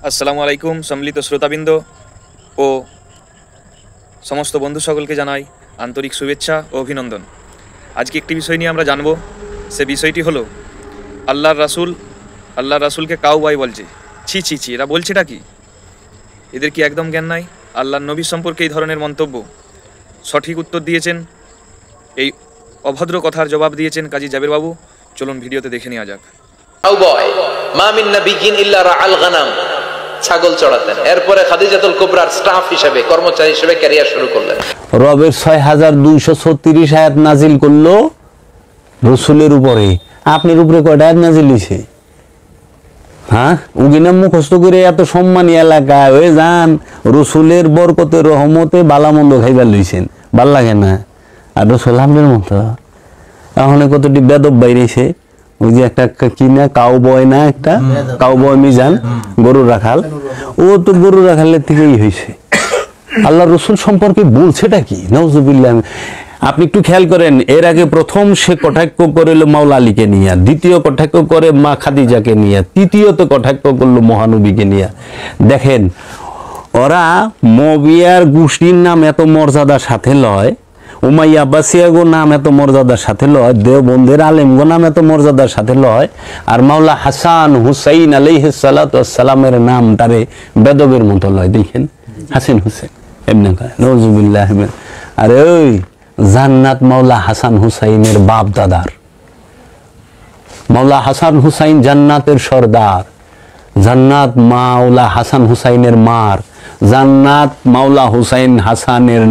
আসসালামু আলাইকুম সম্মিলিত শ্রোতাবৃন্দ ও সমস্ত বন্ধু সকলকে জানাই আন্তরিক শুভেচ্ছা ও অভিনন্দন। আজকে একটি বিষয় নিয়ে আমরা জানব। সে বিষয়টি হলো আল্লাহর রাসূলকে কাউবয় বলছে। ছি ছি ছি, এরা বলছেটা কি? এদের কি একদম জ্ঞান নাই? আল্লাহর নবী সম্পর্কে এই ধরনের মন্তব্য। সঠিক উত্তর দিয়েছেন, এই অভদ্র কথার জবাব দিয়েছেন কাজী জাবের বাবু। চলুন ভিডিওতে দেখে নেওয়া যাক। কাউবয় মা মিন নাবিয়্যিন ইল্লা রাআল গানাম, ছাগল চড়াতেন। এরপরে খাদিজাতুল কুবরার স্টাফ হিসেবে, কর্মচারী হিসেবে ক্যারিয়ার শুরু করলেন। রবের ৬২৩৬ আয়াত নাজিল করলো রসুলের উপরে। আপনার উপরে কয়টা আয়াত নাজিল হয়েছে? হ্যাঁ, উগিনা মুখস্থ করে এত সম্মানী এলাকায় হয়ে যান, রসুলের বরকতে রহমতে বালামন্দ খাইবার লইছেন, ভাল লাগে না? আর রসুল আপনার মতো এখন কতটি বেদব বাইরেছে। ওই যে একটা কি না, কাউবয় না, একটা কাউবয় মিজান, গরু রাখাল, ও তো গরু রাখালের থেকেই হয়েছে। আল্লাহ রসুল সম্পর্কে বলছেটা কি? নাউজুবিল্লাহ। আপনি একটু খেয়াল করেন, এর আগে প্রথম সে কটাক্ষ করিল মাওলা আলীকে নিয়ে, দ্বিতীয় কটাক্ষ করে মা খাদিজাকে নিয়ে, তৃতীয়ত কটাক্ষ করলো মহানবীকে নিয়ে। দেখেন, ওরা মবিয়ার গোষ্ঠীর নাম এত মর্যাদার সাথে লয়, উমাইয়া আব্বাসিয়াগো নাম এত মর্যাদার সাথে লয়, দেওবন্দের আলেমগো নাম এত মর্যাদার সাথে লয়, আর মাওলা হাসান হুসাইন আলাইহিস সালাতু ওয়াস সালামের নাম তারে বেদবের মতো লয়। দেখেন, হাসান হুসেন এমনি কয়, নাউজুবিল্লাহ। আরে ওই জান্নাত মাওলা হাসান হুসাইনের বাপ দাদার। মাওলা হাসান হুসাইন জান্নাতের সর্দার, জান্নাত মাওলা হাসান হুসাইনের মার, জান্নাত মাওলা হুসাইন হাসানের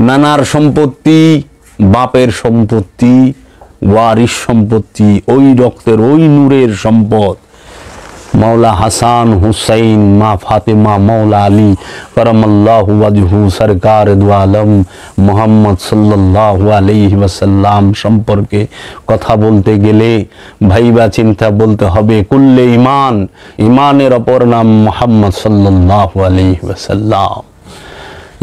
নানার সম্পত্তি, বাপের সম্পত্তি, ওয়ারিস সম্পত্তি, ওই রক্তের ওই নূরের সম্পদ। মাওলা হাসান হুসাইন, মা ফাতেমা, মাওলা আলী করমাল্লাহু ওয়াজহু, সরকার দু আলম মুহাম্মদ সাল্লাল্লাহু আলাইহি ওয়াসাল্লাম সম্পর্কে কথা বলতে গেলে ভাইবা চিন্তা বলতে হবে কুল্লে ঈমান। ঈমানের অপর নাম মুহাম্মদ সাল্লাল্লাহু আলাইহি ওয়াসাল্লাম।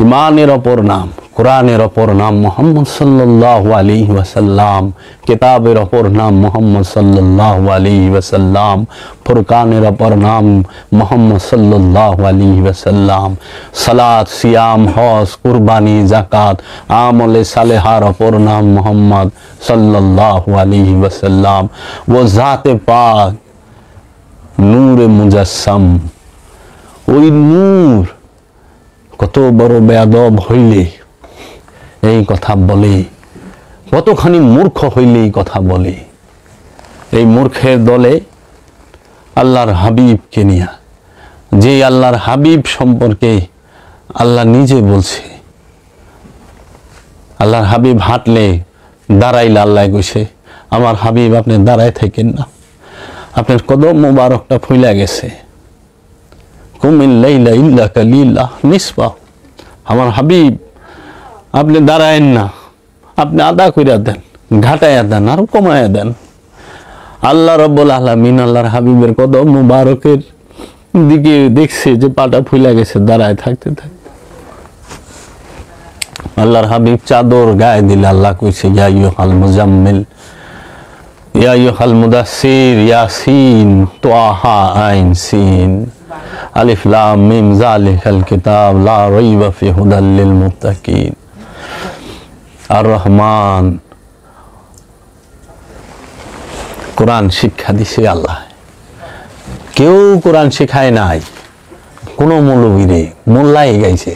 ঈমানের অপর নাম, কোরআনের অপর নাম মুহাম্মদ সাল্লাল্লাহু আলাইহি ওয়াসাল্লাম, কিতাবের অপর নাম মুহাম্মদ সাল্লাল্লাহু আলাইহি ওয়াসাল্লাম, ফুরকানের অপর নাম মুহাম্মদ সাল্লাল্লাহু আলাইহি ওয়াসাল্লাম, সালাত, সিয়াম, হজ, কুরবানি, যাকাত, আমলে সালেহার অপর নাম মুহাম্মদ সাল্লাল্লাহু আলাইহি ওয়াসাল্লাম। ও জাতে পাক, নূরে মুজাসসাম, ওই নূর কত বড় বেয়াদব হইলে এই কথা বলে, কতখানি মূর্খ হইলে এই কথা বলে। এই মূর্খের দলে আল্লাহর হাবিবকে নিয়া, যে আল্লাহর হাবিব সম্পর্কে আল্লাহ নিজে বলছে, আল্লাহর হাবিব হাঁটলে দাঁড়াইলে আল্লাহ কইছে, আমার হাবিব আপনি দাঁড়ায় থাকেন না, আপনার কদম মোবারকটা ফুইলা গেছে। কুমিল লাইলা ইল্লা কালিলা নিসফা, আমার হাবিব আপনি দাঁড়ায়েন না, আপনি আদা কইরা দেন, ঘাটাইয়া দেন, আর কমাইয়া দেন। আল্লাহ রাব্বুল আলামিন আল্লাহর হাবিবের কদম মুবারকের দিকে দেখছে যে পাটা ফুইলা গেছে দাঁড়ায় থাকতে থাকতে। আল্লাহর হাবিব চাদর গায়ে দিলে আল্লাহ কইছে, ইয়া আইয়ুহাল মুজাম্মিল, ইয়া আইয়ুহাল মুদাসসির, ইয়াসিন, তাহা, আইন, সিন, আলিফ লাম মিম, যালিকাল কিতাব লা রাইবা ফি হুদাল লিল মুত্তাকিন। আর রহমান, কোরআন শিক্ষা দিছে আল্লাহ। কেউ কোরআন শিখায় নাই, কোন মৌলবীরে মোল্লাই গাইছে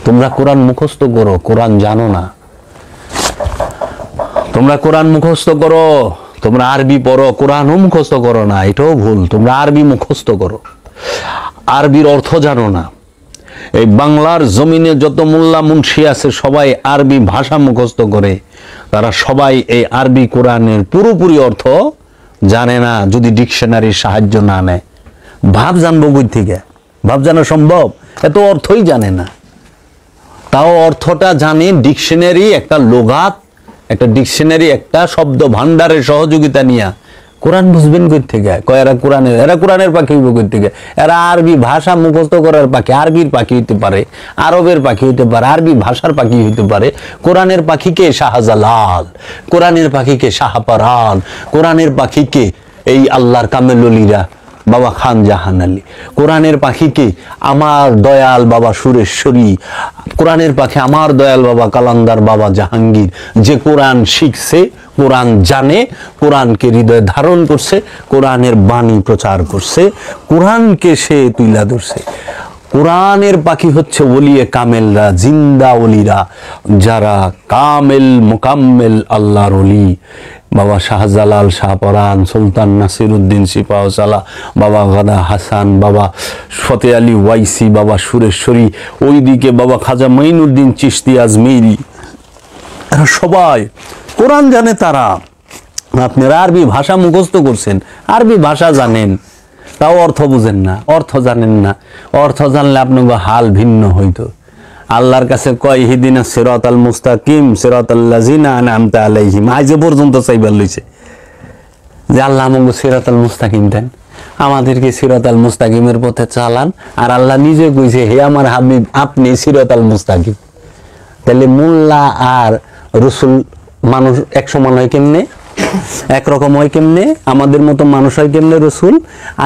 তোমরা কোরআন মুখস্থ করো, কোরআন জানো না। তোমরা কোরআন মুখস্থ করো, তোমরা আরবি পড়ো, কোরআনও মুখস্থ করো না, এটাও ভুল। তোমরা আরবি মুখস্থ করো, আরবির অর্থ জানো না। এই বাংলার জমিনে যত মোল্লা মুন্সি আছে সবাই আরবি ভাষা মুখস্থ করে, তারা সবাই এই আরবি কোরআনের পুরোপুরি অর্থ জানে না যদি ডিকশনারির সাহায্য না নেয়। ভাব জানবো বই থেকে? ভাব জানা সম্ভব? এত অর্থই জানে না, তাও অর্থটা জানে ডিকশনারি, একটা লোগাত, একটা ডিকশনারি, একটা শব্দ ভান্ডারের সহযোগিতা নিয়ে। কোরআন বুঝবেন কই থেকে? কয় এরা কোরআনের পাখি হইব কই থেকে? এরা আরবি ভাষা মুখস্থ করার পাখি। আরবির পাখি হইতে পারে, আরবের পাখি হইতে পারে, আরবি ভাষার পাখি হইতে পারে। কোরআনের পাখিকে শাহজালাল, কোরআনের পাখিকে শাহপারান, কোরআনের পাখিকে এই আল্লাহর কামেলুলিরা বাবা খান জাহান আলী, কোরআনের পাখিকে আমার দয়াল বাবা সুরেশ্বরী, কোরআনের পাখি আমার দয়াল বাবা কালান্দার বাবা জাহাঙ্গীর, যে কোরআন শিখছে, কোরআন জানে, কোরআনকে হৃদয়ে ধারণ করছে, কোরআনের বাণী প্রচার করছে, কোরআনকে সে তুইলা ধরছে। কোরআনের পাখি হচ্ছে ওলিয়ে কামেলরা, জিন্দা ওলিরা, যারা কামেল মোকাম্মেল আল্লাহর ওলি। বাবা শাহজালাল শাহপরান, সুলতান নাসিরউদ্দিন সিপাহসালা, বাবা গাদা হাসান, বাবা ফতে আলী ওয়াইসি, বাবা সুরেশ্বরী, ওইদিকে বাবা খাজা মাইনুদ্দিন চিশতি আজমিরি, এরা সবাই কোরআন জানে। তারা, আপনারা আরবি ভাষা মুখস্থ করছেন, আরবি ভাষা জানেন, তাও অর্থ বুঝেন না, অর্থ জানেন না। অর্থ জানলে আপনাকে হাল ভিন্ন হইতো। আল্লাহর কাছে কয় হিদিনা সিরাতাল মুস্তাকিম সিরাতাল্লাযিনা আনআমতা আলাইহিম, আজ পর্যন্ত চাইবার লইছে যে আল্লাহ আমাকে সিরাতাল মুস্তাকিম দেন, আমাদেরকে সিরাতাল মুস্তাকিমের পথে চালান। আর আল্লাহ নিজে কইছে, হে আমার হাবিব আপনি সিরাতাল মুস্তাকিম। তাহলে মোল্লা আর রসুল মানুষ এক সমান হয় কেমনে, একরকম হয় কেমনে, আমাদের মতো মানুষ হয় কেমনে? রসুল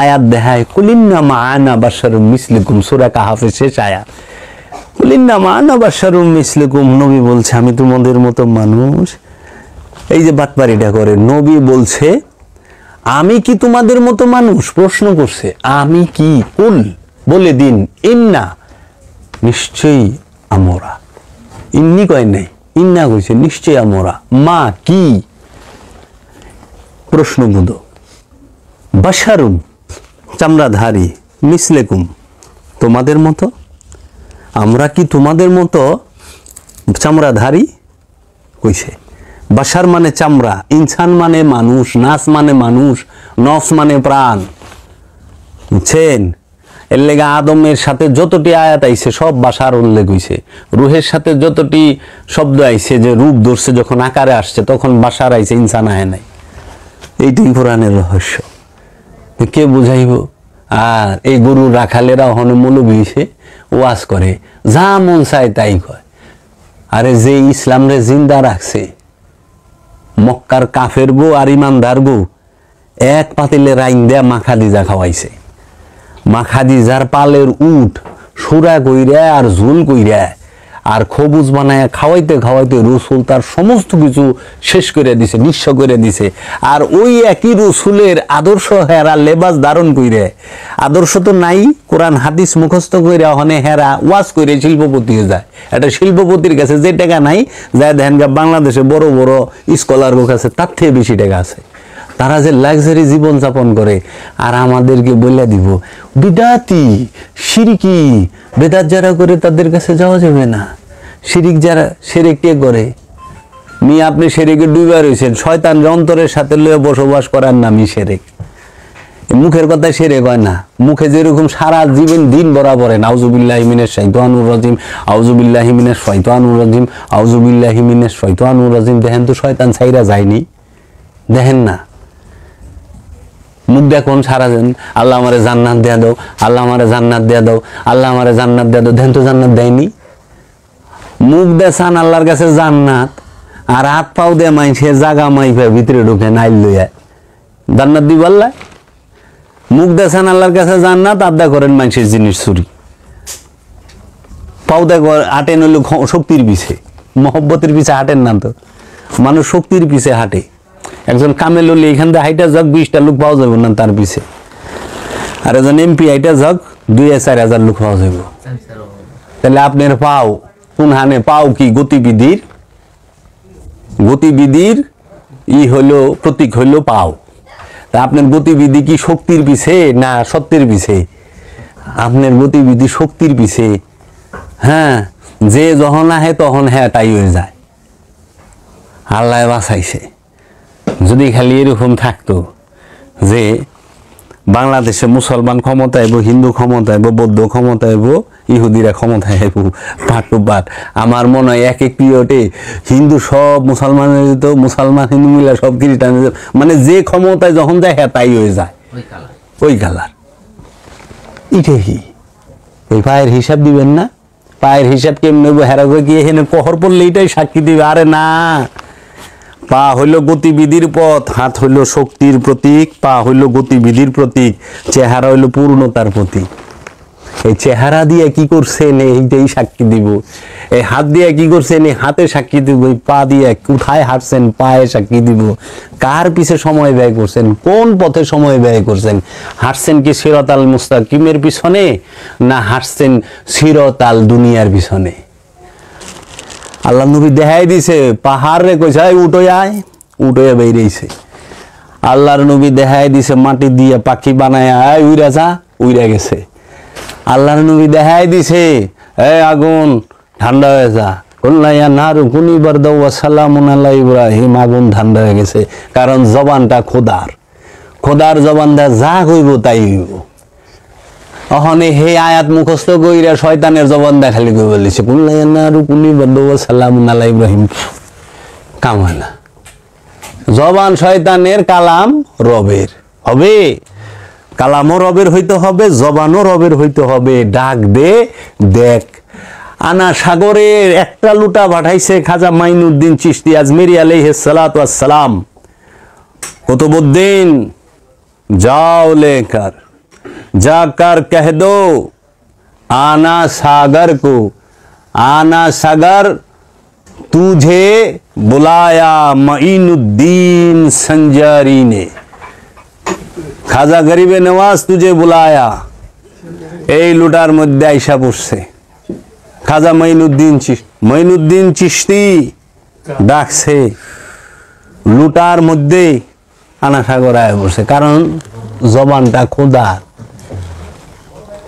আয়াত দেখায়, কুলিন্না মাআনা বাশারুম মিসলুকুম, সূরা কাহাফের শেষ আয়াত, কুলিন্না মাআনা বাশারুম মিসলুকুম, নবী বলছে আমি তোমাদের মতো মানুষ। এই যে বাটপারিটা করে, নবী বলছে আমি কি তোমাদের মতো মানুষ? প্রশ্ন করছে আমি কি? কুল, বলে দিন, ইন্না, নিশ্চয়ই আমরা, ইন্নি কয় নাই, ইন্না কইছে নিশ্চয়ই আমরা, মা কি, প্রশ্নবোধ, বাশারুম চামড়াধারী, মিসলেকুম তোমাদের মতো, আমরা কি তোমাদের মতো চামড়াধারী? কইছে বাশার মানে চামড়া, ইনসান মানে মানুষ, নাস মানে মানুষ, নফস মানে প্রাণ, বুঝছেন? এর লেগে আদমের সাথে যতটি আয়াত আইছে সব বাশার উল্লেখ হইছে। রুহের সাথে যতটি শব্দ আইছে, যে রূপ ধরছে যখন আকারে আসছে তখন বাশার আইছে, ইনসান আয় নাই। এইটাই কোরআনের রহস্য। কে বুঝাইব? আর এই গরু রাখালেরা হনে মৌলবী হইছে, ওয়াজ করে, যা মন চায় তাই কয়। আরে যে ইসলাম রে জিন্দা রাখছে, মক্কার কাফের গো আর ইমানদার গো এক পাতিলে রাইন দেয়া মাখাদিজা খাওয়াইছে। মাখাদিজার পালের উট সুরা কইরা আর ঝুল কইরা আর খবুজ বানায় খাওয়াইতে খাওয়াইতে রসুল তার সমস্ত কিছু শেষ করে দিছে, নিঃস্ব করে দিছে। আর ওই একই রসুলের আদর্শ হেরা লেবাস ধারণ কইরে, আদর্শ তো নাই, কোরআন হাদিস মুখস্থ কইরা ওখানে হেরা ওয়াজ কইরে শিল্পপতি হয়ে যায়। একটা শিল্পপতির কাছে যে টাকা নাই, যায় দেখেন বাংলাদেশে বড় বড় স্কলারের কাছে তার থেকে বেশি টাকা আছে। তারা যে লাক্সারি জীবন যাপন করে, আর আমাদেরকে বলে দিব বিদাতি শিরকি, বেদাত যারা করে তাদের কাছে যাওয়া যাবে না। শিরিক যারা, শিরিক কে করে? মেয়ে আপনি শিরিকে ডুবে রয়েছেন, শয়তান অন্তরের সাথে লয়ে বসবাস করার নামই শিরিক। মুখের কথায় শিরিক হয় না, মুখে যেরকম সারা জীবন দিন বরাবর আউযুবিল্লাহি মিনাশ শাইতানির রাজিম, আউযুবিল্লাহি মিনাশ শাইতানির রাজিম, আউযুবিল্লাহি মিনাশ শাইতানির রাজিম, দেখেন তো শয়তান ছাইরা যায়নি? দেখেন না, মুখ দেখুন সারাদিন আল্লাহ আমারে জান্নাত দেয়া দাও, আল্লাহ আমারে জান্নাত দেয়া দাও, আল্লাহ আমারে জান্নাত দেয়া দাও, দেখেন তো জান্নাত দেয়নি। মুখ দেখান আল্লাহর কাছে জান্নাত, আর হাত পাও দিয়ে মাইছে জাগা মাইফে ভিতরে ঢুকে নাইল লইয়া জান্নাত দিব আল্লাহ। মুখ দেখান আল্লাহর কাছে জান্নাত, আড্ডা করেন মানুষের জিনিস চুরি। পাও দেখো হাটে নইলে শক্তির পিছে, মহব্বতের পিছে হাটেন না তো, মানুষ শক্তির পিছে হাঁটে। একজন কামেল হলে এখান থেকে হাইটা যাক 20টা লোক পাওয়া যাবে না তার পিছে, আর একজন এমপি হাইটা যাক 2,000-4,000 লোক পাওয়া যাবে। তাহলে আপনার পাও কোন হানে? পাও কি গতিবিধির, গতিবিধির ই হইলো প্রতীক হইলো পাও। তা আপনার গতিবিধি কি শক্তির পিছে না সত্যের পিছে? আপনার গতিবিধি শক্তির পিছে। হ্যাঁ, যে যখন আহে তখন হ্যাঁ তাই হয়ে যায়। আল্লাহ বাঁচাইছে। যদি খালি এরকম থাকতো যে বাংলাদেশে মুসলমান ক্ষমতা আইব, হিন্দু ক্ষমতা আইব, বৌদ্ধ ক্ষমতা আইব, ইহুদিরা ক্ষমতা আইব, পাট টু পাট, আমার মনে হয় এক এক পিরিয়ডে হিন্দু সব মুসলমানের যেত, মুসলমান হিন্দু মিলা সব খ্রিস্টান, মানে যে ক্ষমতায় যখন যায় হ্যাঁ তাই হয়ে যায়, ওই কালার। এটাই কি ওই পায়ের হিসাব দিবেন না? পায়ের হিসাব কেমন নেবো? হেরা গিয়ে এখানে পহর পড়লে এটাই সাক্ষী দিবে। আরে না, পা হইল গতিবিধির পথ, হাত হইল শক্তির প্রতীক, পা হইল গতিবিধির প্রতীক, চেহারা হইল পূর্ণতার প্রতীক। এই চেহারা দিয়ে কি করছেন এইটাই সাক্ষী দিব, এই হাত দিয়ে কি করছেন এই হাতে সাক্ষী দিব, এই পা দিয়ে কোথায় হাঁটছেন পায়ে সাক্ষী দিব, কার পিছে সময় ব্যয় করছেন, কোন পথে সময় ব্যয় করছেন, হাঁটছেন কি সিরাতাল মুস্তাকিমের পিছনে না হাঁটছেন সিরাতাল দুনিয়ার পিছনে। আল্লাহ নবী দেখাই দিছে, পাহাড় রে কইছে উঠে আয়, উঠে বেরিয়েছে। আল্লাহর নবী দেখাই দিছে মাটি দিয়ে পাখি বানায় আয় উইরা যা, উইরা গেছে। আল্লাহর নবী দেখাই দিছে আগুন ঠান্ডা হয়ে যা, কল্লাইয়া নারু কুনি বারদাউ ওয়া সালামুন আলা ইব্রাহিম, আগুন ঠান্ডা হয়ে গেছে। কারণ জবানটা খোদার, খোদার জবান দা যা কইব তাই হইব। অহনে হে আয়াত মুখস্থ কইরা শয়তানের জবান দেখালি কই বলিছে কল্লাইয়া নারু কুনি বারদাউ ওয়া সালামুন আলা ইব্রাহিম, কাম হয় না। জবান শয়তানের, কালাম রবের হবে, কালামও রবের হইতে হবে, জবানও রবের হইতে হবে। ডাক দে দেখ। আনা সাগরের একটা লুটা পাঠাইছে খাজা মাইনুদ্দিন চিশতি আজমেরি আলাইহিস সালাতু ওয়াস সালাম। কুতুবউদ্দিন जाओ लेकर जाकर कह दो आना सागर को, आना सागर तुझे बुलाया माइनुद्दीन संजारी ने, খাজা গরিবে নওয়াজ তুঝে বুলায়া। এই লুটার মধ্যে আইসা পড়ছে খাজা মাইনুদ্দিন চিশতি ডাকছে, লুটার মধ্যে আনা সাগর আয় পড়ছে। কারণ জবানটা খোদার,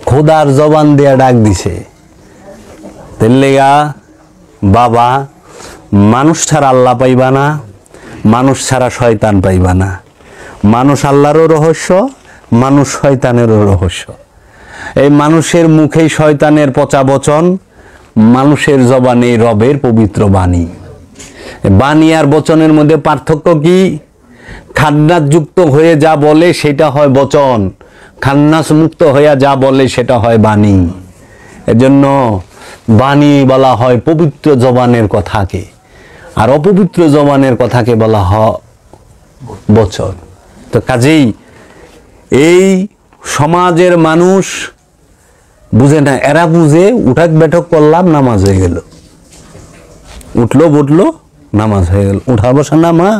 খোদার জবান দিয়া ডাক দিছে। তেলেগা বাবা, মানুষ ছাড়া আল্লাহ পাইবা না, মানুষ ছাড়া শয়তান পাইবা না। মানুষ আল্লাহরও রহস্য, মানুষ শয়তানেরও রহস্য। এই মানুষের মুখেই শয়তানের পচা বচন, মানুষের জবানে রবের পবিত্র বাণী। বাণী আর বচনের মধ্যে পার্থক্য কি? খান্নাস যুক্ত হয়ে যা বলে সেটা হয় বচন, খান্নাস মুক্ত হয়ে যা বলে সেটা হয় বাণী। এজন্য বাণী বলা হয় পবিত্র জবানের কথাকে, আর অপবিত্র জবানের কথাকে বলা হয় বচন। তো কাজেই এই সমাজের মানুষ বুঝে না, এরা বুঝে উঠাক বেঠক করলাম নামাজ হয়ে গেল, উঠলো বটলো নামাজ হয়ে গেল, উঠা বসা নামাজ।